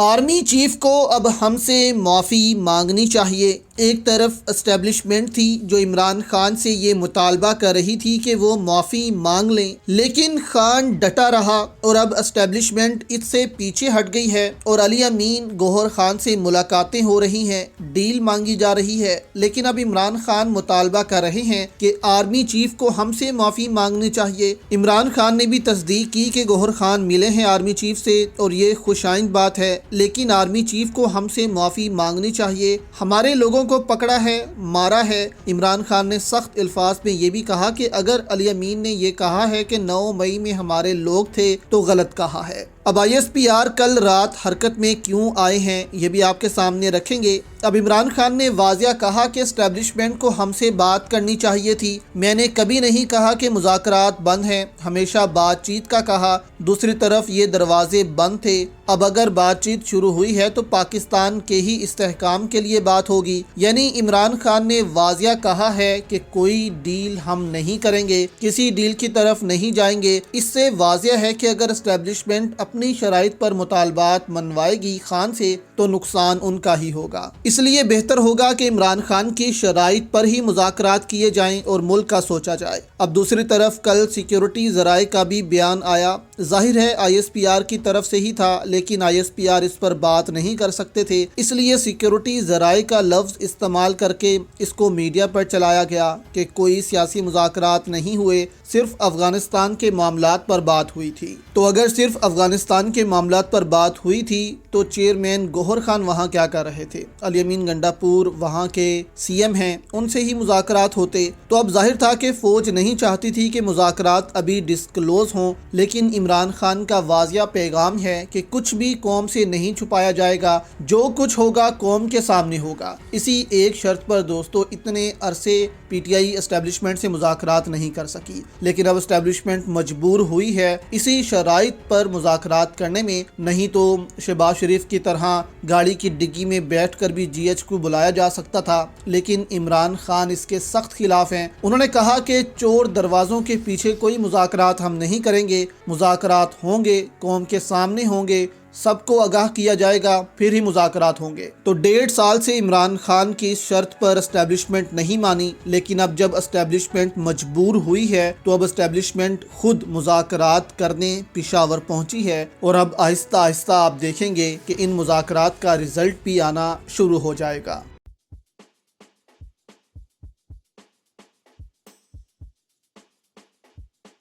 Army chief کو اب ہم سے معافی مانگنی چاہیے۔ ایک طرف اسٹیبلشمنٹ تھی جو عمران خان سے یہ مطالبہ کر رہی تھی کہ وہ معافی مانگ لیں، لیکن خان ڈٹا رہا اور اب اسٹیبلشمنٹ اس سے پیچھے ہٹ گئی ہے اور علی امین گوہر خان سے ملاقاتیں ہو رہی ہیں، ڈیل مانگی جا رہی ہے، لیکن اب عمران خان مطالبہ کر رہے ہیں کہ آرمی چیف کو ہم سے معافی مانگنی چاہیے۔ عمران خان نے بھی تصدیق کی کہ گوہر خان ملے ہیں آرمی چیف سے اور یہ خوش آئند بات ہے، لیکن آرمی چیف کو ہم سے معافی مانگنی چاہیے، ہمارے لوگوں کو پکڑا ہے، مارا ہے۔ عمران خان نے سخت الفاظ میں یہ بھی کہا کہ اگر علی امین نے یہ کہا ہے کہ 9 مئی میں ہمارے لوگ تھے تو غلط کہا ہے۔ اب ISPR کل رات حرکت میں کیوں آئے ہیں یہ بھی آپ کے سامنے رکھیں گے۔ اب عمران خان نے واضح کہا کہ اسٹیبلشمنٹ کو ہم سے بات کرنی چاہیے تھی، میں نے کبھی نہیں کہا کہ مذاکرات بند ہیں، ہمیشہ بات چیت کا کہا، دوسری طرف یہ دروازے بند تھے۔ اب اگر بات چیت شروع ہوئی ہے تو پاکستان کے ہی استحکام کے لیے بات ہوگی، یعنی عمران خان نے واضح کہا ہے کہ کوئی ڈیل ہم نہیں کریں گے، کسی ڈیل کی طرف نہیں جائیں گے۔ اس سے واضح ہے کہ اگر اسٹیبلشمنٹ اپنی شرائط پر مطالبات منوائے گی خان سے تو نقصان ان کا ہی ہوگا، اس لیے بہتر ہوگا کہ عمران خان کی شرائط پر ہی مذاکرات کیے جائیں اور ملک کا سوچا جائے۔ اب دوسری طرف کل سیکیورٹی ذرائع کا بھی بیان آیا، ظاہر ہے ISPR کی طرف سے ہی تھا، لیکن ISPR اس پر بات نہیں کر سکتے تھے، اس لیے سیکیورٹی ذرائع کا لفظ استعمال کر کے اس کو میڈیا پر چلایا گیا کہ کوئی سیاسی مذاکرات نہیں ہوئے، صرف افغانستان کے معاملات پر بات ہوئی تھی۔ تو اگر صرف افغانستان کے معاملات پر بات ہوئی تھی تو چیئرمین گوہر خان وہاں کیا کر رہے تھے؟ علی امین گنڈا پور وہاں کے CM ہیں، ان سے ہی مذاکرات ہوتے۔ تو اب ظاہر تھا کہ فوج نہیں چاہتی تھی کہ مذاکرات ابھی ڈسکلوز ہوں، لیکن عمران خان کا واضح پیغام ہے کہ کچھ بھی قوم سے نہیں چھپایا جائے گا، جو کچھ ہوگا قوم کے سامنے ہوگا۔ اسی ایک شرط پر دوستو اتنے عرصے PTI اسٹیبلشمنٹ سے مذاکرات نہیں کر سکی، لیکن اب اسٹیبلشمنٹ مجبور ہوئی ہے اسی شرائط پر مذاکرات کرنے میں، نہیں تو شہباز شریف کی طرح گاڑی کی ڈگی میں بیٹھ کر بھی GH کو بلایا جا سکتا تھا، لیکن عمران خان اس کے سخت خلاف ہیں۔ انہوں نے کہا کہ چور دروازوں کے پیچھے کوئی مذاکرات ہم نہیں کریں گے، مذاکرات ہوں گے، قوم کے سامنے ہوں گے، سب کو آگاہ کیا جائے گا، پھر ہی مذاکرات ہوں گے۔ تو 1.5 سال سے عمران خان کی اس شرط پر اسٹیبلشمنٹ نہیں مانی، لیکن اب جب اسٹیبلشمنٹ مجبور ہوئی ہے تو اب اسٹیبلشمنٹ خود مذاکرات کرنے پشاور پہنچی ہے، اور اب آہستہ آہستہ آپ دیکھیں گے کہ ان مذاکرات کا رزلٹ بھی آنا شروع ہو جائے گا۔